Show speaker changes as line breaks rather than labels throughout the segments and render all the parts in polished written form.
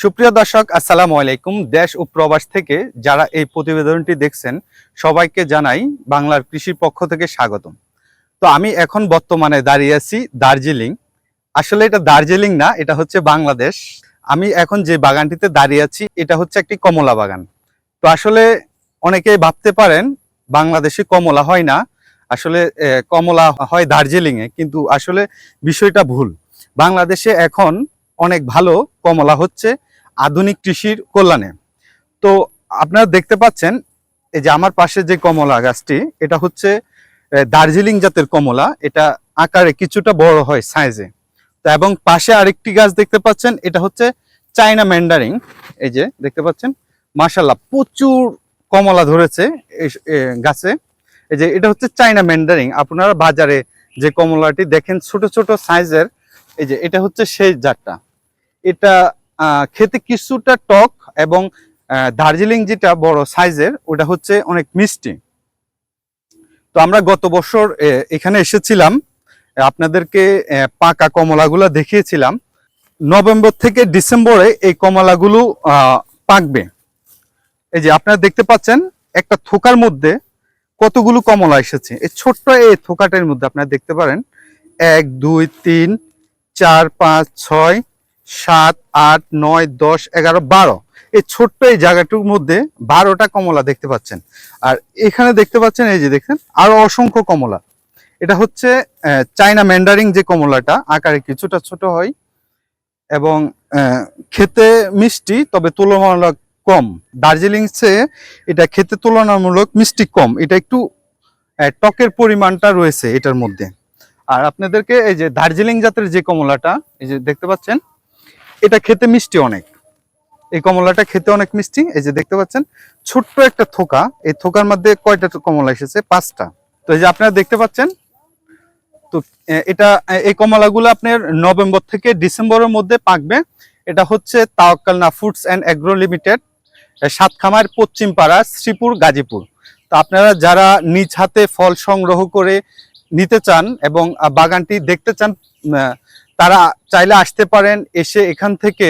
সুপ্রিয় দর্শক, আসসালামু আলাইকুম। দেশ ও প্রবাস থেকে যারা এই প্রতিবেদনটি দেখছেন সবাইকে জানাই বাংলার কৃষির পক্ষ থেকে স্বাগতম। তো আমি এখন বর্তমানে দাঁড়িয়ে আছি দার্জিলিং। আসলে এটা দার্জিলিং না, এটা হচ্ছে বাংলাদেশ। আমি এখন যে বাগানটিতে দাঁড়িয়ে আছি এটা হচ্ছে একটি কমলা বাগান। তো আসলে অনেকেই ভাবতে পারেন বাংলাদেশে কমলা হয় না, আসলে কমলা হয় দার্জিলিংয়ে, কিন্তু আসলে বিষয়টা ভুল। বাংলাদেশে এখন অনেক ভালো কমলা হচ্ছে আধুনিক কৃষির কল্যাণে। তো আপনারা দেখতে পাচ্ছেন এই যে আমার পাশে যে কমলা গাছটি, এটা হচ্ছে দার্জিলিং জাতের কমলা। এটা আকারে কিছুটা বড় হয় সাইজে। তো এবং পাশে আরেকটি গাছ দেখতে পাচ্ছেন, এটা হচ্ছে চায়না ম্যান্ডারিং। এই যে দেখতে পাচ্ছেন, মাশাআল্লাহ প্রচুর কমলা ধরেছে গাছে। এই যে এটা হচ্ছে চায়না ম্যান্ডারিং। আপনারা বাজারে যে কমলাটি দেখেন ছোট ছোট সাইজের, এই যে এটা হচ্ছে সেই জাতটা। এটা খেতে কিছুটা টক এবং দার্জিলিং যেটা বড় সাইজের ওটা হচ্ছে অনেক মিষ্টি। তো আমরা গত বছর এখানে এসেছিলাম, আপনাদেরকে পাকা কমলাগুলো দেখিয়েছিলাম। নভেম্বর থেকে ডিসেম্বরে এই কমলাগুলো পাকবে। এই যে আপনারা দেখতে পাচ্ছেন একটা থোকার মধ্যে কতগুলো কমলা এসেছে। এই ছোট্ট এই থোকাটার মধ্যে আপনারা দেখতে পারেন 1 2 3 4 5 6 7 8 9 10 11 12, এই ছোট্ট এই জায়গাটুকুর মধ্যে 12টা কমলা দেখতে পাচ্ছেন। আর এখানে দেখতে পাচ্ছেন, এই যে দেখেন আরো অসংখ্য কমলা। এটা হচ্ছে চায়না ম্যান্ডারিং যে কমলাটা, আকারে কিছুটা ছোট হয় এবং খেতে মিষ্টি, তবে তুলনামূলক কম। দার্জিলিং চেয়ে এটা খেতে তুলনামূলক মিষ্টি কম, এটা একটু টকের পরিমাণটা রয়েছে এটার মধ্যে। আর আপনাদেরকে এই যে দার্জিলিং জাতের যে কমলাটা, এই যে দেখতে পাচ্ছেন, এটা খেতে মিষ্টি অনেক। এই কমলাটা খেতে অনেক মিষ্টি। এই যে দেখতে পাচ্ছেন ছোট্ট একটা থোকা, এই থোকার মধ্যে কয়টা কমলা এসেছে? 5টা। তো এই যে আপনারা দেখতে পাচ্ছেন, তো এটা এই কমলাগুলো আপনার নভেম্বর থেকে ডিসেম্বরের মধ্যে পাকবে। এটা হচ্ছে Tawakkalna foods and agro limited, Satkhamar পশ্চিম পাড়া, শ্রীপুর, গাজীপুর। তো আপনারা যারা নিজ হাতে ফল সংগ্রহ করে নিতে চান এবং বাগানটি দেখতে চান, তারা চাইলে আসতে পারেন। এসে এখান থেকে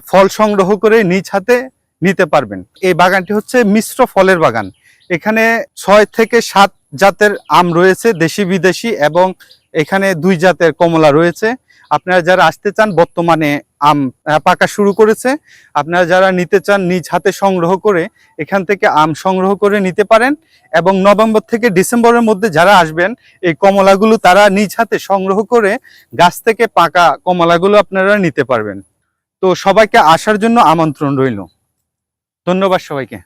ফল সংগ্রহ করে নিজ হাতে নিতে পারবেন। এই বাগানটি হচ্ছে মিশ্র ফলের বাগান। এখানে 6 থেকে 7 জাতের আম রয়েছে, দেশি বিদেশি, এবং এখানে 2 জাতের কমলা রয়েছে। আপনারা যারা আসতে চান, বর্তমানে আম পাকা শুরু করেছে। আপনারা যারা নিতে চান নিজ হাতে সংগ্রহ করে এখান থেকে আম সংগ্রহ করে নিতে পারেন। এবং নভেম্বর থেকে ডিসেম্বরের মধ্যে যারা আসবেন, এই কমলাগুলো তারা নিজ হাতে সংগ্রহ করে গাছ থেকে পাকা কমলাগুলো আপনারা নিতে পারবেন। তো সবাইকে আসার জন্য আমন্ত্রণ রইল। ধন্যবাদ সবাইকে।